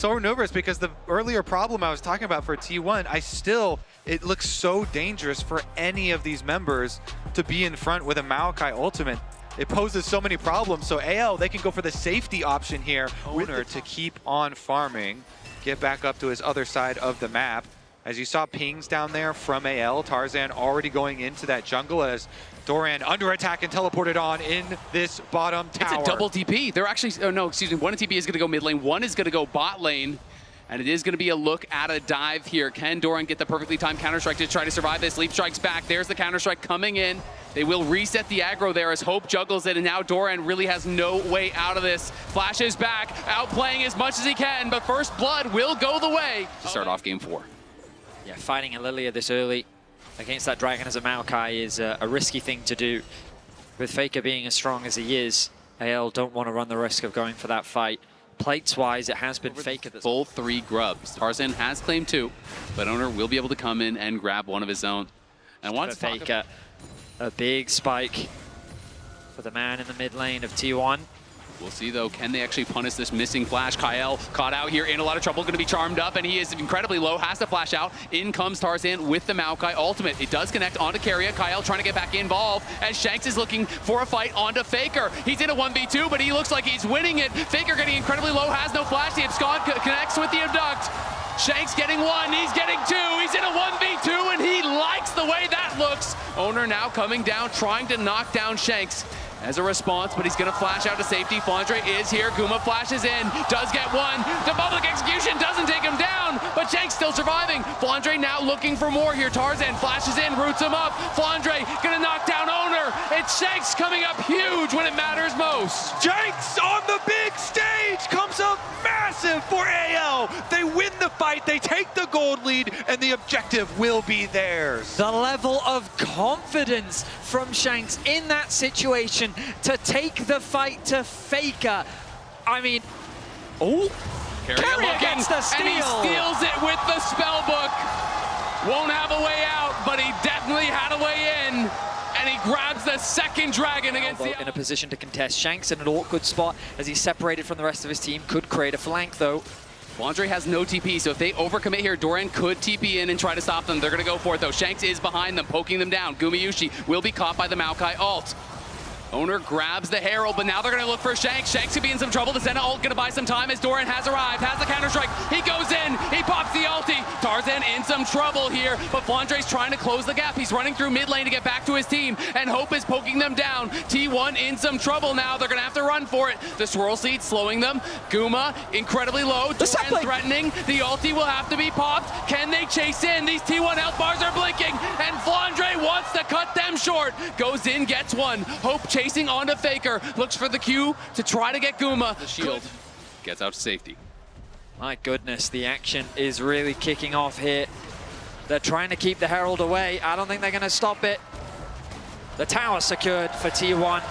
So nervous because the earlier problem I was talking about for T1, it looks so dangerous for any of these members to be in front with a Maokai ultimate. It poses so many problems. So AL, they can go for the safety option here. Owner to keep on farming, get back up to his other side of the map. As you saw pings down there from AL, Tarzan already going into that jungle as Doran under attack and teleported on in this bottom tower. It's a double TP. They're actually, oh no, excuse me, one TP is going to go mid lane, one is going to go bot lane. And it is going to be a look at a dive here. Can Doran get the perfectly timed Counter-Strike to try to survive this? Leap Strike's back. There's the Counter-Strike coming in. They will reset the aggro there as Hope juggles it, and now Doran really has no way out of this. Flash is back, outplaying as much as he can, but First Blood will go the way to start off game 4. Yeah, fighting a Lilia this early against that Dragon as a Maokai is a risky thing to do. With Faker being as strong as he is, AL don't want to run the risk of going for that fight. Plates-wise, it has been Faker that's full 3 grubs. Tarzan has claimed 2, but Owner will be able to come in and grab one of his own. And once Faker, a big spike for the man in the mid lane of T1. We'll see, though, can they actually punish this missing flash? Kyle caught out here in a lot of trouble, going to be charmed up, and he is incredibly low, has to flash out. In comes Tarzan with the Maokai ultimate. It does connect onto Keria. Kyle trying to get back involved, and Shanks is looking for a fight onto Faker. He's in a 1v2, but he looks like he's winning it. Faker getting incredibly low, has no flash. The Abscond connects with the Abduct. Shanks getting 1, he's getting 2, he's in a 1v2, and he likes the way that looks. Owner now coming down, trying to knock down Shanks as a response, but he's going to flash out to safety. Flandre is here. Guma flashes in, does get 1. The public execution doesn't take him down, but Shanks still surviving. Flandre now looking for more here. Tarzan flashes in, roots him up. Flandre going to knock down Owner. It's Shanks coming up huge when it matters most. Shanks on the big stage comes up massive for AL. They win the fight, they take the gold lead, and the objective will be theirs. The level of confidence from Shanks in that situation to take the fight to Faker. I mean, Keria gets the steal. And he steals it with the spellbook. Won't have a way out, but he definitely had a way in. And he grabs the second dragon against the... In a position to contest. Shanks in an awkward spot as he's separated from the rest of his team. Could create a flank, though. Flandre has no TP, so if they overcommit here, Doran could TP in and try to stop them. They're going to go for it, though. Shanks is behind them, poking them down. Gumayushi will be caught by the Maokai ult. Owner grabs the Herald, but now they're going to look for Shanks. Shanks could be in some trouble. The Senna ult going to buy some time as Doran has arrived, has the Counter-Strike. He goes in, he pops the ulti. Tarzan in some trouble here, but Flandre's trying to close the gap. He's running through mid lane to get back to his team, and Hope is poking them down. T1 in some trouble now. They're going to have to run for it. The Swirl Seed slowing them. Guma incredibly low. Doran threatening. The ulti will have to be popped. Can they chase in? These T1 health bars are blinking, and Flandre wants to cut them short. Goes in, gets 1. Hope chasing onto Faker, looks for the Q to try to get Guma. The shield gets out to safety. My goodness, the action is really kicking off here. They're trying to keep the Herald away. I don't think they're going to stop it. The tower secured for T1.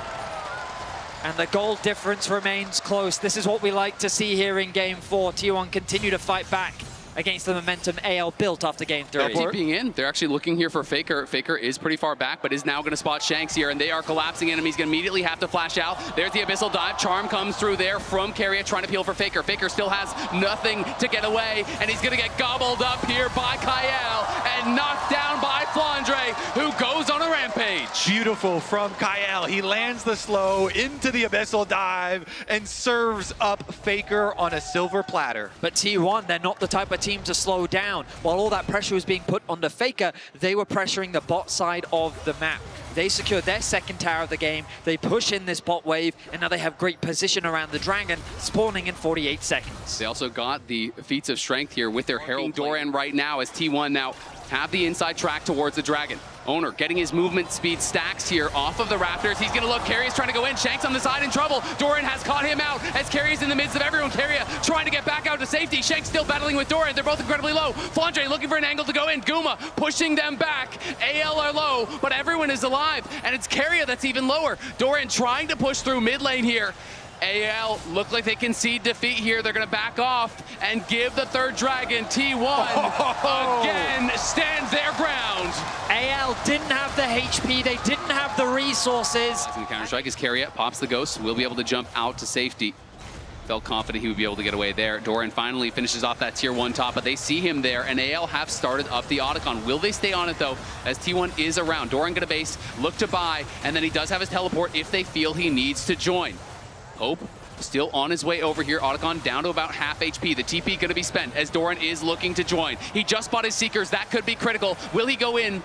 And the goal difference remains close. This is what we like to see here in Game 4. T1 continue to fight back against the momentum AL built after Game 3. They're TPing in. They're actually looking here for Faker. Faker is pretty far back, but is now going to spot Shanks here, and they are collapsing enemies. Going to immediately have to flash out. There's the Abyssal Dive. Charm comes through there from Keria, trying to peel for Faker. Faker still has nothing to get away, and he's going to get gobbled up here by Kyle and knocked down by Flandre, who goes on a rampage. Beautiful from Kyle. He lands the slow into the Abyssal Dive and serves up Faker on a silver platter. But T1, they're not the type of team to slow down. While all that pressure was being put onto Faker, they were pressuring the bot side of the map. They secured their second tower of the game, they push in this bot wave, and now they have great position around the dragon, spawning in 48 seconds. They also got the feats of strength here with their Herald Doran right now, as T1 now have the inside track towards the dragon. Owner getting his movement speed stacks here off of the Raptors. He's going to look. Keria is trying to go in. Shanks on the side in trouble. Doran has caught him out as Keria's in the midst of everyone. Keria trying to get back out to safety. Shanks still battling with Doran. They're both incredibly low. Flandre looking for an angle to go in. Guma pushing them back. AL are low, but everyone is alive. And it's Keria that's even lower. Doran trying to push through mid lane here. AL look like they concede defeat here. They're going to back off and give the third dragon. T1 again stands their ground. AL didn't have the HP, they didn't have the resources. The Counter-Strike is Keria, pops the ghost, will be able to jump out to safety. Felt confident he would be able to get away there. Doran finally finishes off that tier 1 top, but they see him there, and AL have started up the Otacon. Will they stay on it, though, as T1 is around? Doran gonna base, look to buy, and then he does have his teleport if they feel he needs to join. Hope still on his way over here. Otacon down to about half HP. The TP gonna be spent as Doran is looking to join. He just bought his Seekers. That could be critical. Will he go in?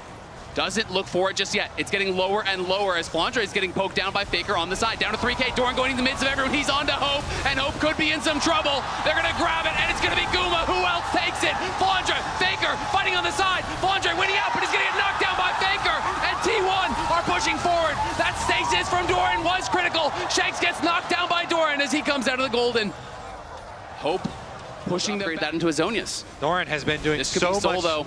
Doesn't look for it just yet. It's getting lower and lower as Flandre is getting poked down by Faker on the side. Down to 3K. Doran going in the midst of everyone. He's on to Hope, and Hope could be in some trouble. They're going to grab it, and it's going to be Guma. Who else takes it? Flandre, Faker fighting on the side. Flandre winning out, but he's going to get knocked down by Faker, and T1 are pushing forward. That stasis from Doran was critical. Shanks gets knocked down by Doran as he comes out of the golden. Hope pushing that into his Zonius. Doran has been doing This could so be Soul, much. though.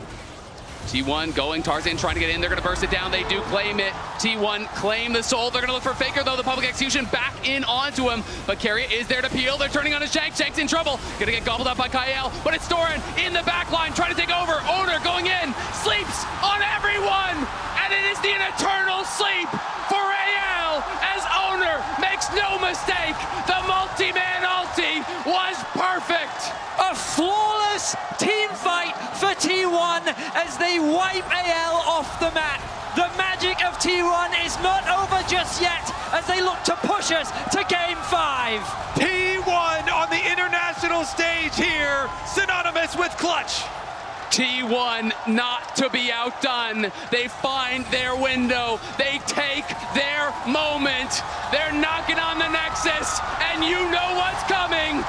T1 going, Tarzan trying to get in, they're gonna burst it down, they do claim it. T1 claim the Soul, they're gonna look for Faker though, the public execution back in onto him, but Carrier is there to peel, they're turning on his Shanks, Shanks in trouble, gonna get gobbled up by Kael, but it's Doran in the back line, trying to take over, Owner going in, sleeps on everyone, and it is the eternal sleep for AL, as Owner makes no mistake, the multi-man ulti was perfect. A flawless team fight for T1 as they wipe AL off the map. The magic of T1 is not over just yet as they look to push us to Game 5. T1 on the international stage here, synonymous with clutch. T1 not to be outdone. They find their window. They take their moment. They're knocking on the Nexus, and you know what's coming.